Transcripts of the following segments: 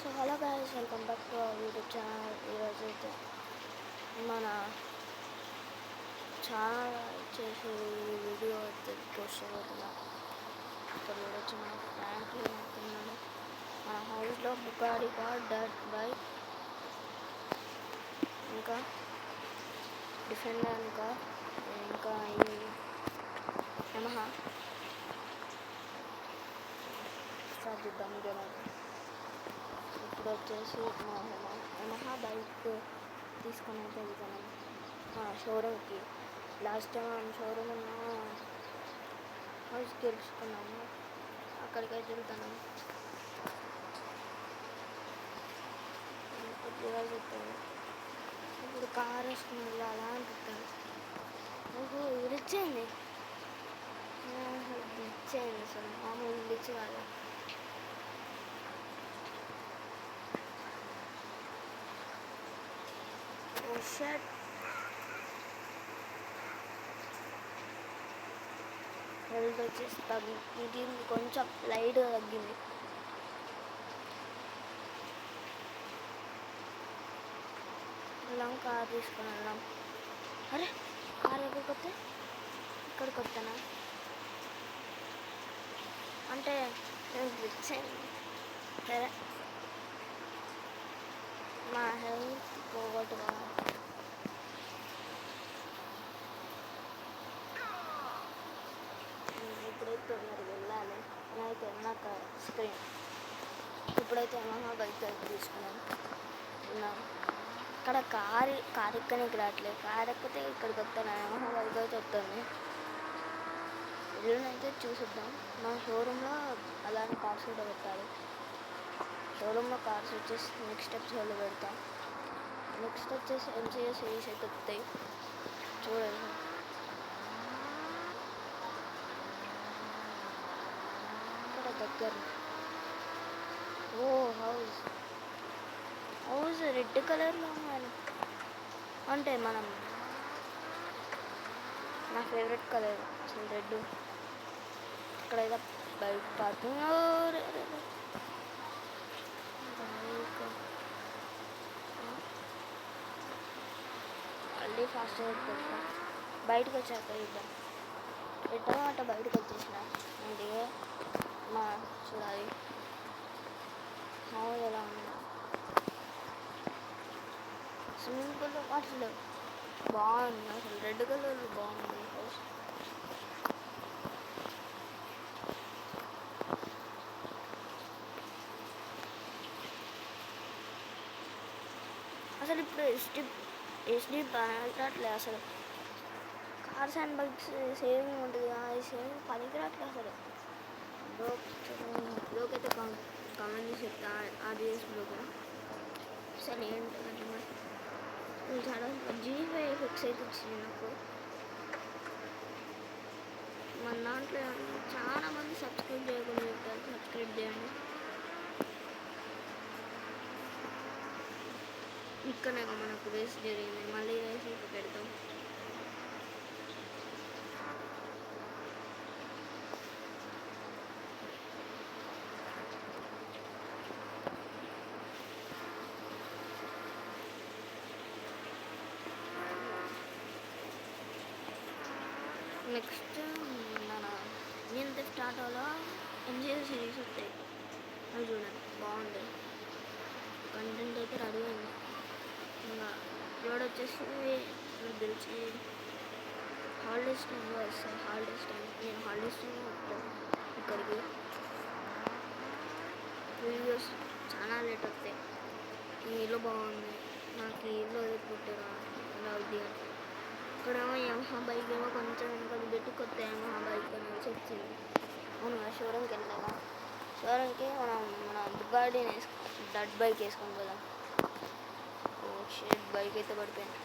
So hello guys, welcome back to our YouTube channel. ఈరోజు అయితే మన ఛానల్ వచ్చేసి ఈ వీడియో అయితే పోస్ట్ చేయబోతున్నా. ఇక్కడ వచ్చి మన ఫ్రాంక్లిన్ అవుతున్నాను. మన హౌస్లో బుగాడి కార్, డర్ట్ బైక్, ఇంకా డిఫెండర్ కార్, ఇంకా ఈ యమహా స్టార్ట్ చేద్దాం వీడియో. ఇప్పుడు వచ్చేసి మా యమహా బైక్ తీసుకొని అయితే వెళ్తాను షోరూమ్కి. లాస్ట్ టైం మనం షోరూమ్ ఉన్న హౌస్ గెలుచుకున్నాము, అక్కడికి అయితే వెళ్తాను. చెప్తాను ఇప్పుడు కార్ వేసుకుని వెళ్ళాలా అనిపిస్తాను. ఓహో రిచ్ అయింది, రిచ్ అయింది అసలు మామూలు రిచ్ కాదు. షర్ట్ హెల్త్ వచ్చేసి తగ్గింది, కొంచెం లైట్గా తగ్గింది. వెళ్ళాం, కార్ తీసుకొని వెళ్ళాం. అరే కార్ ఎక్కడికి వస్తే ఇక్కడికి వస్తానా అంటే నేను రిచ్ అయింది. సరే మా హెల్త్ పోగొట్టుగా ఇప్పుడైతే మరి వెళ్ళాలి. నేనైతే నాకు స్క్రీన్ ఇప్పుడైతే యమహా బైక్ తీసుకున్నాను. ఇక్కడ కార్ ఎక్కడానికి రావట్లేదు. కార్ ఎక్కితే ఇక్కడికి వస్తాను, యమహా బైక్ అయితే వస్తుంది. ఇల్లునైతే చూసిద్దాం. మా షోరూంలో అలాంటి కార్స్ కూడా పెట్టాలి. షోరూంలో కార్స్ వచ్చేసి నెక్స్ట్ ఎపిసోడ్లో పెడతాం. నెక్స్ట్ వచ్చేసి MCA సిరీస్ అయితే వస్తాయి, చూడండి. ఇక్కడ దగ్గర ఓ హౌస్ రెడ్ కలర్లో ఉన్నాను. అంటే మనం నా ఫేవరెట్ కలర్ అసలు రెడ్. ఇక్కడ ఏదో బైక్ పార్కింగ్, మళ్ళీ ఫాస్ట్గా పెడతా. బయటకు వచ్చాక ఇద్దాం. ఎట్టమో అట్ట బయటకు వచ్చేసిన. అంటే మా చూడాలి హౌస్ ఎలా ఉంది. స్విమ్మింగ్ పూల్ అసలు బాగుంది, అసలు రెడ్ కలర్ బాగుంది హౌస్. అసలు ఇప్పుడు ఎస్డి పనికిరాట్లేదు అసలు. కార్స్ అండ్ బైక్స్ సేవింగ్ ఉంటుంది, అది సేవింగ్ పనికిరాట్లేదు అసలు. బ్లోక్ అయితే కామెంట్ చేసి చెప్తా, RDS బ్లోక్ అసలు ఏంటంటే చాలా G5 ఫిక్స్ అయితే వచ్చింది నాకు. మన దాంట్లో చాలా మంది సబ్స్క్రైబ్ చేయకుండా చెప్తారు, సబ్స్క్రైబ్ చేయండి. ఇక్కడనే మనకు రేస్ జరిగింది, మళ్ళీ రేస్ ఇంకా పెడతాం. నెక్స్ట్ మన ఎంత స్టార్ట్ అవ్వాలో MCA సిరీస్ వస్తాయి, అవి చూడండి బాగుంది. కంటెంట్ అయితే రెడీ అయింది. ఇంకా రోడ్ వచ్చేసి నాకు తెలిసి హాలిడేస్ టైంలో వస్తాయి. హాలిడేస్ టైం నేను హాలిడేస్ టైంలో వస్తాను ఇక్కడికి. వీడియోస్ చాలా లేట్ వస్తాయి. ఈ ఇల్లు బాగుంది, నాకు ఈ ఇల్లు ఎదుర్కొంటారా అలా అవుద్ది. ఇక్కడేమో యమహా బైక్ ఏమో కొంచెం వెనకాల పెట్టి కొత్త యమహా బైక్ అనేసి వచ్చింది. అవును, షోరూమ్కి వెళ్ళాము. షోరూమ్కి మన బుగాడి డట్ బైక్ వేసుకొని పోదాం. ఓ షెడ్ బైక్ అయితే పడిపోయింది.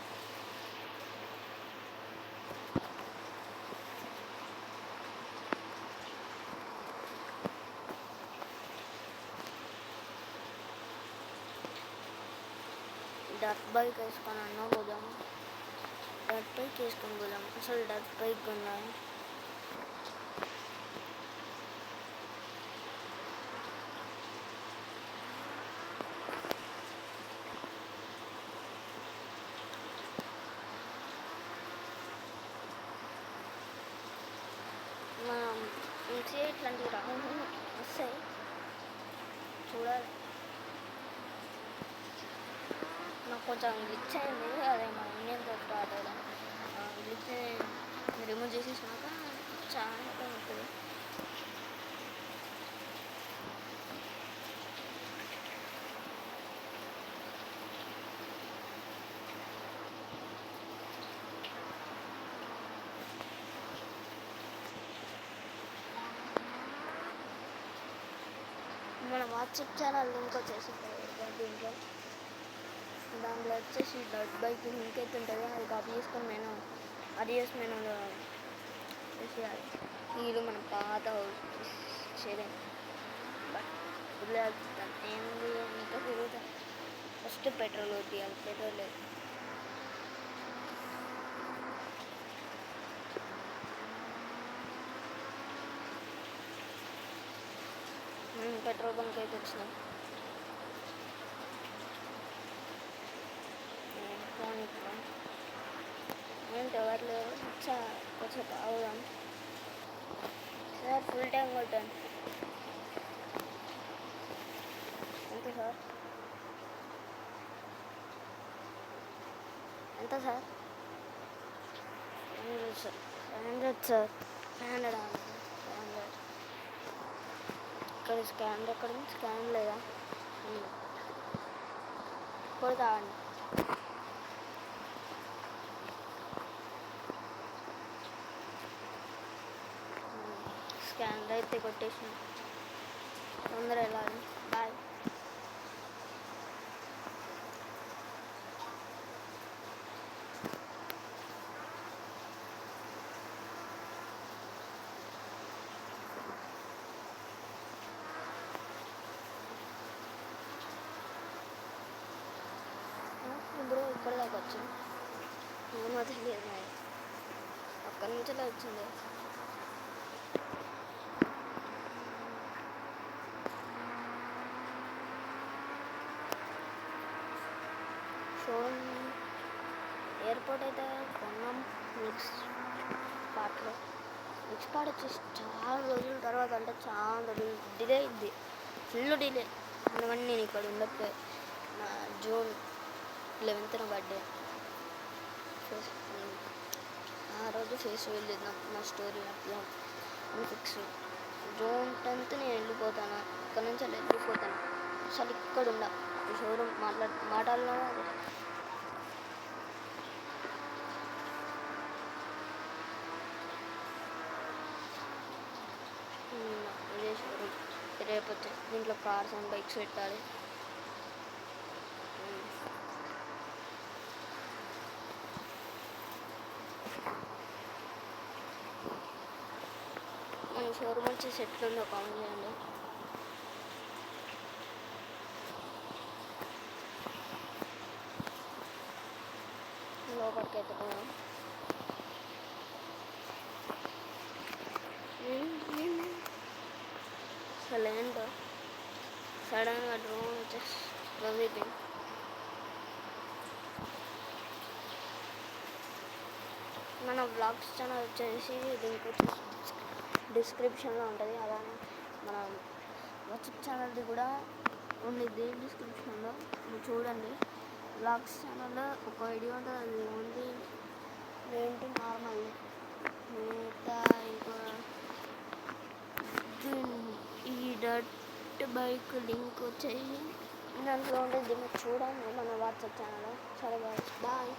డట్ బైక్ వేసుకొని అన్నా పోదాం. డట్ బైక్ వేసుకొని పోదాం. అసలు డట్ బైక్ ఉన్నాయి. చూడాలి. నాకు కొంచెం గ్లిచ్ అయింది, అదే మా ఇండియన్తో స్టార్ట్ అవ్వడం. గ్లిచ్ రిమూవ్ చేసేసినాక చాలా ఉంటుంది. మన వాట్సాప్ ఛానల్ లింక్ వచ్చేసి దీంట్లో, దాంట్లో వచ్చేసి డట్ బైక్ లింక్ అయితే ఉంటుంది. అది కాపీ చేసుకొని నేను అడియస్ మెనూలో వేసేయాలి. వీళ్ళు మన పాత చేయలేం, బట్ వదిలేస్తాను. ఏంది ఇంకా తిరుగుతాను. ఫస్ట్ పెట్రోల్ తీయాలి, పెట్రోల్ లేదు. పెట్రోల్ బంక్ అయితే వచ్చినాం. ఫోన్ ఇస్తాం ఏంటి ఎవరు లేరు, కొంచెం తాగుదాం. సార్ ఫుల్ టైం కొట్టాను. ఎంత సార్? ఎంత సార్? 500 సార్. 500 సార్. 500 500. ఇక్కడ స్కాన్ ఎక్కడ ఉంది? స్కాన్ లేదా? కొడతాండి. స్కాన్ అయితే కొట్టేసి తొందర వెళ్ళాలి. బాయ్. బ్రో ఇక్కడ దాకా వచ్చింది, ఏమో తెలియదు మరి. అక్కడి నుంచి వచ్చింది. షోరూమ్ ఎయిర్పోర్ట్ అయితే కొన్నాం. నెక్స్ట్ పార్ట్లో నెక్స్ట్ పార్ట్ వచ్చేసి చాలా రోజుల తర్వాత, అంటే చాలా డిలే అయింది, ఫుల్ డిలే. అందుకని నేను ఇక్కడ ఉండకపోయి నా జూన్ 11th బర్త్డే ఆ రోజు ఫేస్ వెళ్ళిద్దాం. నా స్టోరీ అట్లా అని ఫిక్స్. జూన్ 10th నేను వెళ్ళిపోతాను. ఇక్కడ నుంచి అలా వెళ్ళిపోతాను. అసలు ఇక్కడ ఉండ ఈ షోరూమ్ మాట్లాడినా అదే. ఇదే షోరూమ్. రేపు వచ్చేసి దీంట్లో కార్స్ అండ్ బైక్స్ పెట్టాలి. మన షోరూమ్ వచ్చేసి ఎట్లుందో కామెంట్ చేయండి. లోపలికి అయితే పోయాం. అసలు ఏంటో సడన్గా డ్రోన్ వచ్చేసి అయిపోయింది. మన వ్లాగ్స్ ఛానల్ వచ్చేసి లింక్ వచ్చేసి డిస్క్రిప్షన్లో ఉంటుంది. అలానే మన వాట్సాప్ ఛానల్ది కూడా ఉండిద్ది డిస్క్రిప్షన్లో, మీరు చూడండి. వ్లాగ్స్ ఛానల్లో ఒక వీడియో ఉంటుంది, అది ఓన్లీ ఏంటి నార్మల్. మిగతా ఇంకా ఈ డట్ బైక్ లింక్ వచ్చేసి దాంట్లో ఉంటుంది, మీరు చూడండి మన వాట్సాప్ ఛానల్లో. సరే బాయ్.